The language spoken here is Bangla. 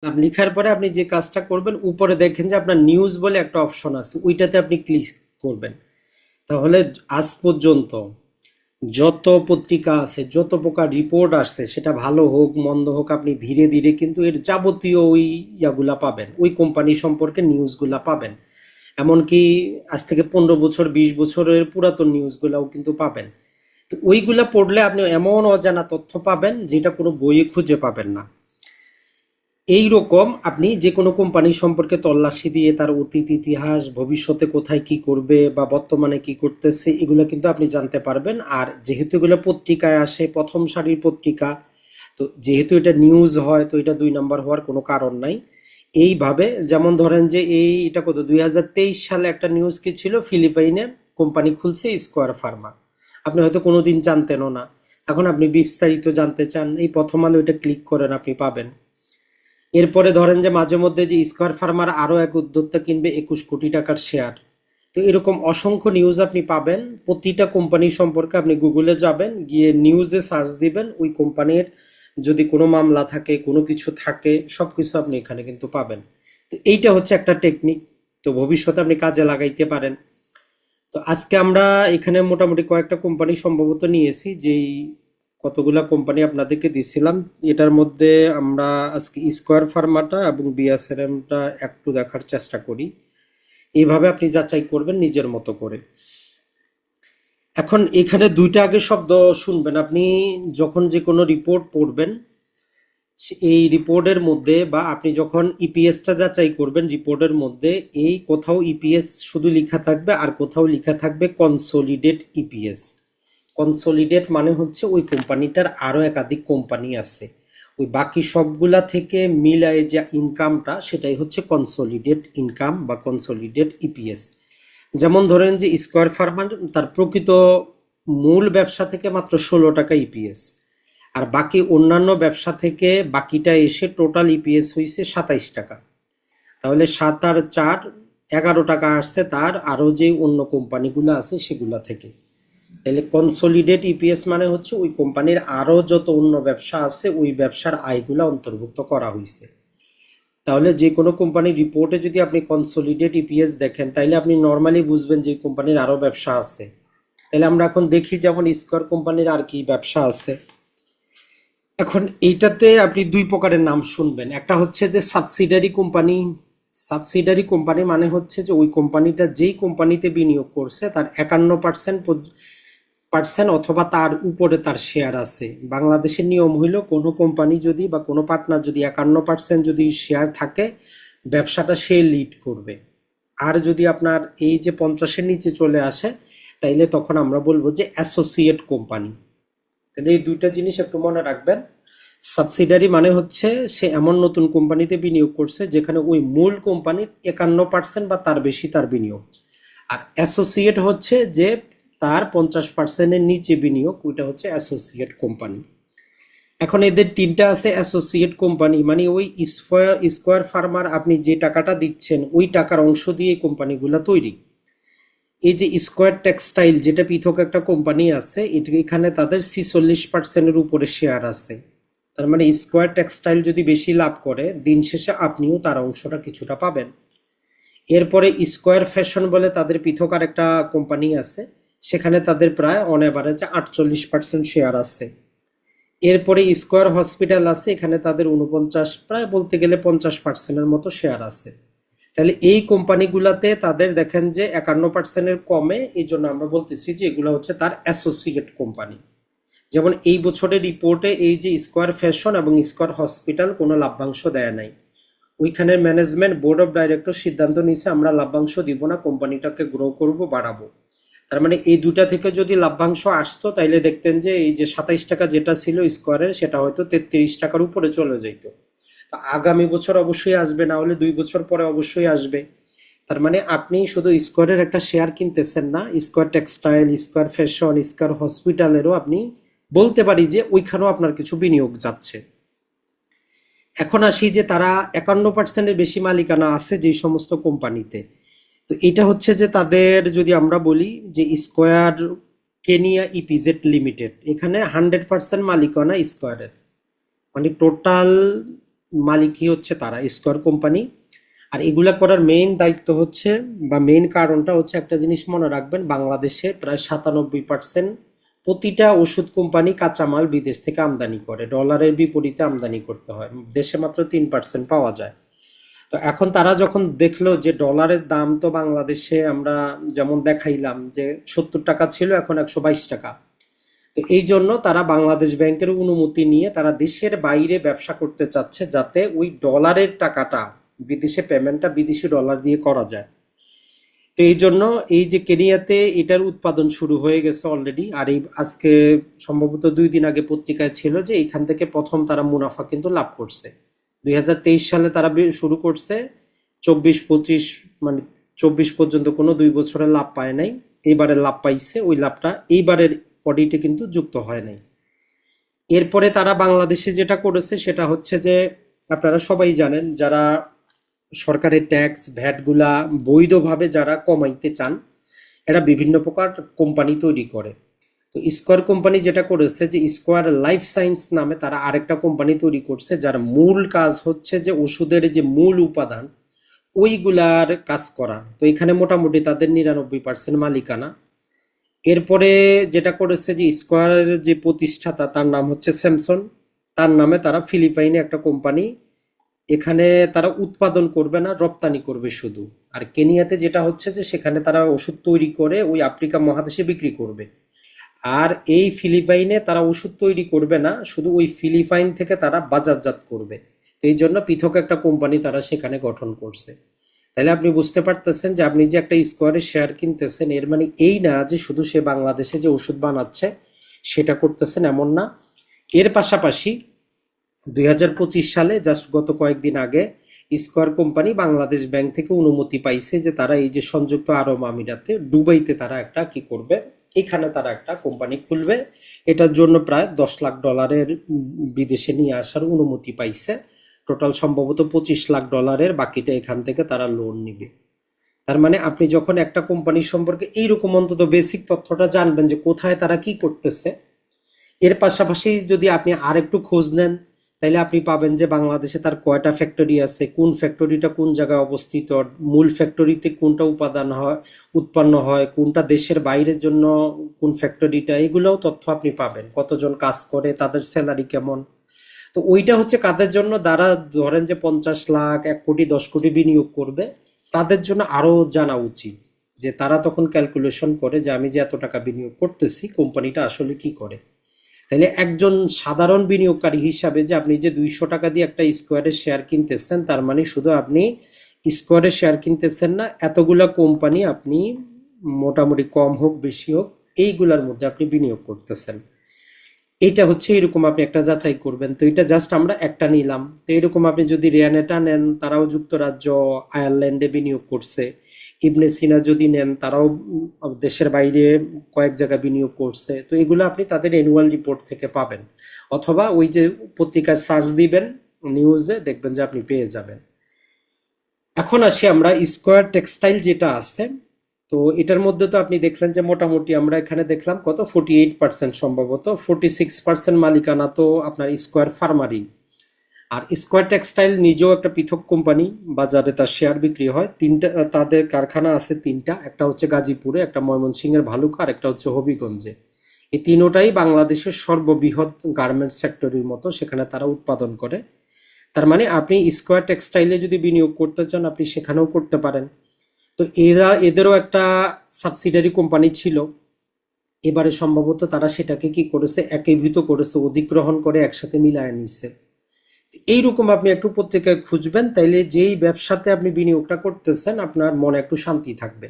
লিখার পরে আপনি যে কাজটা করবেন, উপরে দেখেন যে আপনার নিউজ বলে একটা অপশন আছে, ওইটাতে আপনি ক্লিক করবেন। তাহলে আজ পর্যন্ত যত পত্রিকা আছে, যত প্রকার রিপোর্ট আসছে, সেটা ভালো হোক মন্দ হোক, আপনি ধীরে ধীরে কিন্তু এর যাবতীয় ওই ইয়াগুলা পাবেন, ওই কোম্পানি সম্পর্কে নিউজগুলা পাবেন। এমনকি আজ থেকে 15 বছর 20 বছরের পুরাতন নিউজগুলাও কিন্তু পাবেন। তো ওইগুলা পড়লে আপনি এমন অজানা তথ্য পাবেন যেটা কোনো বইয়ে খুঁজে পাবেন না। এই রকম আপনি যে কোনো কোম্পানি সম্পর্কে তল্লাশি দিয়ে তার অতীত ইতিহাস, ভবিষ্যতে কোথায় কি করবে বা বর্তমানে কি করতেছে, এগুলো কিন্তু আপনি জানতে পারবেন। আর যেহেতু এগুলো পত্রিকায় আসে, প্রথম সারির পত্রিকা, তো যেহেতু এটা নিউজ হয়, তো এটা 2 নম্বর হওয়ার কোনো কারণ নাই। এইভাবে যেমন ধরেন যে এটা কত 2023 সালে একটা নিউজ কি ছিল, ফিলিপাইনে কোম্পানি খুলছে স্কোয়ার ফার্মা। আপনি হয়তো কোনোদিন জানতেনও না, এখন আপনি বিস্তারিত জানতে চান, এই প্রথম আলো এটা ক্লিক করেন, আপনি পাবেন। এরপরে ধরেন যে মাঝে মধ্যে যে স্কয়ার ফার্মার আরো এক উদ্যোক্তা কিনবে 21 কোটি টাকার শেয়ার। তো এরকম অসংখ্য নিউজ আপনি পাবেন। প্রতিটা কোম্পানি সম্পর্কে আপনি গুগলে যাবেন, গিয়ে নিউজে সার্চ দিবেন, ওই কোম্পানির যদি কোনো মামলা থাকে, কোনো কিছু থাকে, সবকিছু আপনি এখানে কিন্তু পাবেন। তো এইটা হচ্ছে একটা টেকনিক, তো ভবিষ্যতে আপনি কাজে লাগাইতে পারেন। তো আজকে আমরা এখানে মোটামুটি কয়েকটা কোম্পানি সম্ভবত নিয়েছি, যেই কতগুলা কোম্পানি আপনাদেরকে দিছিলাম, এটার মধ্যে আমরা আজকে স্কয়ার ফার্মাটা এবং বিএসআরএমটা একটু দেখার চেষ্টা করি। এইভাবে আপনি যাচাই করবেন নিজের মতো করে। এখন এখানে দুইটা আগে শব্দ শুনবেন আপনি, যখন যে কোনো রিপোর্ট পড়বেন, এই রিপোর্টের মধ্যে বা আপনি যখন ইপিএসটা যাচাই করবেন, রিপোর্টের মধ্যে এই কোথাও ইপিএস শুধু লেখা থাকবে, আর কোথাও লেখা থাকবে কনসোলিডেট ইপিএস। কনসোলিডেট মানে হচ্ছে ওই কোম্পানিটার আরো একাধিক কোম্পানি আছে, ওই বাকি সবগুলা থেকে মিলায় যে ইনকামটা, সেটাই হচ্ছে কনসোলিডেট ইনকাম বা কনসোলিডেট ইপিএস। যেমন ধরেন যে স্কয়ার ফার্মা তার প্রকৃত মূল ব্যবসা থেকে মাত্র 16 টাকা ইপিএস, আর বাকি অন্যান্য ব্যবসা থেকে বাকিটা এসে টোটাল ইপিএস হয়েছে 27 টাকা। তাহলে 7 আর 4 11 টাকা আসছে তার আরো যে অন্য কোম্পানিগুলো আছে সেগুলা থেকে। তাহলে কনসোলিডেট ইপিএস মানে হচ্ছে ওই কোম্পানির আরো যত অন্য ব্যবসা আছে, ওই ব্যবসার আয়গুলা অন্তর্ভুক্ত করা হয়েছে। তাহলে যে কোনো কোম্পানির রিপোর্টে যদি আপনি কনসোলিডেট ইপিএস দেখেন, তাইলে আপনি নর্মালি বুঝবেন যে কোম্পানির আরো ব্যবসা আছে। তাহলে আমরা এখন দেখি যেমন স্কয়ার কোম্পানির আর কি ব্যবসা আছে। এখন এইটাতে আপনি দুই প্রকারের নাম শুনবেন, একটা হচ্ছে যে সাবসিডারি কোম্পানি। সাবসিডারি কোম্পানি মানে হচ্ছে যে ওই কোম্পানিটা যেই কোম্পানিতে বিনিয়োগ করছে তার 51% অথবা তার উপরে তার শেয়ার আছে। বাংলাদেশের নিয়ম হইল কোনো কোম্পানি যদি বা কোনো পার্টনার যদি 51% যদি শেয়ার থাকে, ব্যবসাটা সে লিড করবে। আর যদি আপনার এই যে 50-এর নিচে চলে আসে, তাইলে তখন আমরা বলবো যে অ্যাসোসিয়েট কোম্পানি। তাহলে এই দুইটা জিনিস একটু মনে রাখবেন। সাবসিডারি মানে হচ্ছে সে এমন নতুন কোম্পানিতে বিনিয়োগ করছে যেখানে ওই মূল কোম্পানির 51% বা তার বেশি তার বিনিয়োগ। আর অ্যাসোসিয়েট হচ্ছে যে তার 50%-এর নিচে বিনিয়োগ, ওইটা হচ্ছে অ্যাসোসিয়েট কোম্পানি। এখন এদের তিনটা আছে অ্যাসোসিয়েট কোম্পানি, মানে ওই স্কোয়ার ফার্মার আপনি যে টাকাটা দিচ্ছেন, ওই টাকার অংশ দিয়ে এই কোম্পানিগুলো তৈরি। এই যে স্কয়ার টেক্সটাইল যেটা পৃথক একটা কোম্পানি আছে, এখানে তাদের 46%-এর উপরে শেয়ার আছে। তার মানে স্কয়ার টেক্সটাইল যদি বেশি লাভ করে, দিন শেষে আপনিও তার অংশটা কিছুটা পাবেন। এরপরে স্কয়ার ফ্যাশন বলে তাদের পৃথক আর একটা কোম্পানি আছে, সেখানে তাদের প্রায় অন অ্যাভারেজ 48% শেয়ার আছে। এরপরে স্কয়ার হসপিটাল আছে, এখানে তাদের 49, প্রায় বলতে গেলে 50%-এর মতো শেয়ার আছে। তাহলে এই কোম্পানিগুলাতে তাদের দেখেন যে 51%-এর কমে, এই জন্য আমরা বলতেছি যে এগুলো হচ্ছে তার অ্যাসোসিয়েট কোম্পানি। যেমন এই বছরের রিপোর্টে এই যে স্কয়ার ফ্যাশন এবং স্কয়ার হসপিটাল কোনো লাভ্যাংশ দেয় নাই। ওইখানের ম্যানেজমেন্ট বোর্ড অফ ডাইরেক্টর সিদ্ধান্ত নিয়েছে আমরা লাভ্যাংশ দিব না, কোম্পানিটাকে গ্রো করব, বাড়াবো। তার মানে এই দুটা থেকে যদি লাভ্যাংশ আসতো, তাইলে দেখতেন যে এই যে 27 টাকা যেটা ছিল স্কয়ারের, সেটা হয়তো 33 টাকার উপরে চলে যেত। তো আগামী বছর অবশ্যই আসবে, না হলে 2 বছর পরে অবশ্যই আসবে। তার মানে আপনি শুধু স্কয়ারের একটা শেয়ার কিনতেছেন না, Square Textile, Square Fashion, Square হসপিটালেরও আপনি বলতে পারি যে ওইখানেও আপনার কিছু বিনিয়োগ যাচ্ছে। এখন আসি যে তারা 51%-এর বেশি মালিকানা আছে যে সমস্ত কোম্পানিতে। তো এটা হচ্ছে যে তাদের যদি আমরা বলি যে স্কয়ার কেনিয়া ইপিজেড লিমিটেড, এখানে 100% মালিকানা স্কয়ারের। মানে টোটাল মালিকই হচ্ছে তারা, স্কয়ার কোম্পানি। আর এগুলা করার মেইন দায়িত্ব হচ্ছে বা মেইন কারণটা হচ্ছে, একটা জিনিস মনে রাখবেন, বাংলাদেশে প্রায় 97% প্রতিটা ওষুধ কোম্পানি কাঁচামাল বিদেশ থেকে আমদানি করে, ডলারের বিপরীতে আমদানি করতে হয়, দেশে মাত্র 3% পাওয়া যায়। তো এখন তারা যখন দেখলো যে ডলারের দাম তো বাংলাদেশে আমরা যেমন দেখাইলাম যে 70 টাকা ছিল, এখন 122 টাকা। তো এই জন্য তারা বাংলাদেশ ব্যাংকের অনুমতি নিয়ে তারা দেশের বাইরে ব্যবসা করতে চাচ্ছে, যাতে ওই ডলারের টাকাটা, বিদেশে পেমেন্টটা বিদেশি ডলার দিয়ে করা যায়। তো এই জন্য এই যে কেনিয়াতে এটার উৎপাদন শুরু হয়ে গেছে অলরেডি। আর এই আজকে সম্ভবত 2 দিন আগে পত্রিকায় ছিল যে এখান থেকে প্রথম তারা মুনাফা কিন্তু লাভ করছে। 2023 সালে তারা শুরু করছে, 24-25 মানে 24 পর্যন্ত কোনো 2 বছরের লাভ পায় নাই। এইবারে লাভ পাইছে, ওই লাভটা এইবারের অডিটে কিন্তু যুক্ত হয় নাই। এরপরে তারা বাংলাদেশে যেটা করেছে সেটা হচ্ছে যে, আপনারা সবাই জানেন, যারা সরকারের ট্যাক্স ভ্যাট গুলা বৈধভাবে যারা কমাইতে চান, এরা বিভিন্ন প্রকার কোম্পানি তৈরি করে। তো স্কয়ার কোম্পানি যেটা করেছে যে, স্কয়ার লাইফ সায়েন্স নামে তারা আরেকটা কোম্পানি তৈরি করছে, যার মূল কাজ হচ্ছে যে ওষুধের যে মূল উপাদান ওইগুলার কাজ করা। তো এখানে মোটামুটি তাদের 99% মালিকানা। এরপরে যেটা করেছে যে, স্কয়ারের যে প্রতিষ্ঠাতা তার নাম হচ্ছে স্যামসন, তার নামে তারা ফিলিপাইনে একটা কোম্পানি, এখানে তারা উৎপাদন করবে না, রপ্তানি করবে শুধু। আর কেনিয়াতে যেটা হচ্ছে যে, সেখানে তারা ওষুধ তৈরি করে ওই আফ্রিকা মহাদেশে বিক্রি করবে। আর এই ফিলিপাইনে তারা ওষুধ তৈরি করবে না, শুধু ওই ফিলিপাইন থেকে তারা বাজারজাত করবে। তো এই জন্য পৃথক একটা কোম্পানি তারা সেখানে গঠন করছে। তাহলে আপনি বুঝতে পারতেছেন যে, আপনি যে একটা স্কয়ারের শেয়ার কিনতেছেন, এর মানে এই না যে শুধু সে বাংলাদেশে যে ওষুধ বানাচ্ছে সেটা করতেছেন, এমন না। এর পাশাপাশি 2025 সালে জাস্ট গত কয়েকদিন আগে স্কয়ার কোম্পানি বাংলাদেশ ব্যাংক থেকে অনুমতি পাইছে যে তারা এই যে সংযুক্ত আরব আমিরাতে দুবাইতে তারা একটা কি করবে, এখানে তারা একটা কোম্পানি খুলবে। এটার জন্য প্রায় $10 লাখ বিদেশে নিয়ে আসার অনুমতি পাইছে। টোটাল সম্ভবত $25 লাখ, বাকিটা এখান থেকে তারা লোন নিবে। তার মানে আপনি যখন একটা কোম্পানি সম্পর্কে এইরকম অন্তত বেসিক তথ্যটা জানবেন যে কোথায় তারা কি করতেছে, এর পাশাপাশি যদি আপনি আর একটু খোঁজ নেন, তাইলে আপনি পাবেন যে বাংলাদেশে তার কয়টা ফ্যাক্টরি আছে, কোন ফ্যাক্টরিটা কোন জায়গায় অবস্থিত, মূল ফ্যাক্টরিতে কোনটা উপাদান হয়, উৎপন্ন হয়, কোনটা দেশের বাইরের জন্য কোন ফ্যাক্টরিটা, এগুলোও তথ্য আপনি পাবেন। কতজন কাজ করে, তাদের স্যালারি কেমন। তো ওইটা হচ্ছে কাদের জন্য, যারা ধরেন যে 50 লাখ, 1 কোটি, 10 কোটি বিনিয়োগ করবে, তাদের জন্য আরো জানা উচিত যে তারা তখন ক্যালকুলেশন করে যে আমি যে এত টাকা বিনিয়োগ করতেছি কোম্পানিটা আসলে কি করে। তাহলে একজন সাধারণ বিনিয়োগকারী হিসাবে যে আপনি যে 200 টাকা দিয়ে একটা স্কয়ারের শেয়ার কিনতেছেন, তার মানে শুধু আপনি স্কয়ারের শেয়ার কিনতেছেন না, এতগুলা কোম্পানি আপনি মোটামুটি কম হোক বেশি হোক এইগুলার মধ্যে আপনি বিনিয়োগ করতেছেন। এইটা হচ্ছে এরকম আপনি একটা যাচাই করবেন। তো এটা জাস্ট আমরা একটা নিলাম। তো এরকম আপনি যদি রেয়ানেটা নেন, তারাও যুক্তরাজ্য আয়ারল্যান্ডে বিনিয়োগ করছে। ইবনে সিনা যদি নেন, তারাও দেশের বাইরে কয়েক জায়গায় বিনিয়োগ করছে। তো এগুলো আপনি তাদের অ্যানুয়াল রিপোর্ট থেকে পাবেন, অথবা ওই যে পত্রিকায় সার্চ দিবেন নিউজে, দেখবেন যে আপনি পেয়ে যাবেন। এখন আসি আমরা স্কয়ার টেক্সটাইল যেটা আছে। তো এটার মধ্যে তো আপনি দেখলেন যে মোটামুটি আমরা এখানে দেখলাম কত 48%, সম্ভবত 46% মালিকানা তো আপনার স্কয়ার ফার্মারি। আর স্কয়ার টেক্সটাইল নিজেও একটা পৃথক কোম্পানি, বাজারে তার শেয়ার বিক্রি হয়। তিনটা তাদের কারখানা আছে, তিনটা, একটা হচ্ছে গাজীপুরে, একটা ময়মনসিংহের ভালুকা, আর একটা হচ্ছে হবিগঞ্জে। এই তিনোটাই বাংলাদেশের সর্ববৃহৎ গার্মেন্টস ফ্যাক্টরির মতো, সেখানে তারা উৎপাদন করে। তার মানে আপনি স্কয়ার টেক্সটাইলে যদি বিনিয়োগ করতে চান, আপনি সেখানেও করতে পারেন। তো এদেরও একটা সাবসিডারি কোম্পানি ছিল, এবারে সম্ভবত তারা সেটাকে কি করেছে, একীভূত করেছে, অধিগ্রহণ করে একসাথে মিলায় নিছে। এইরকম আপনি একটু পত্রিকায় খুঁজবেন, তাইলে যেই ব্যবসাতে আপনি বিনিয়োগটা করতেছেন আপনার মনে একটু শান্তি থাকবে।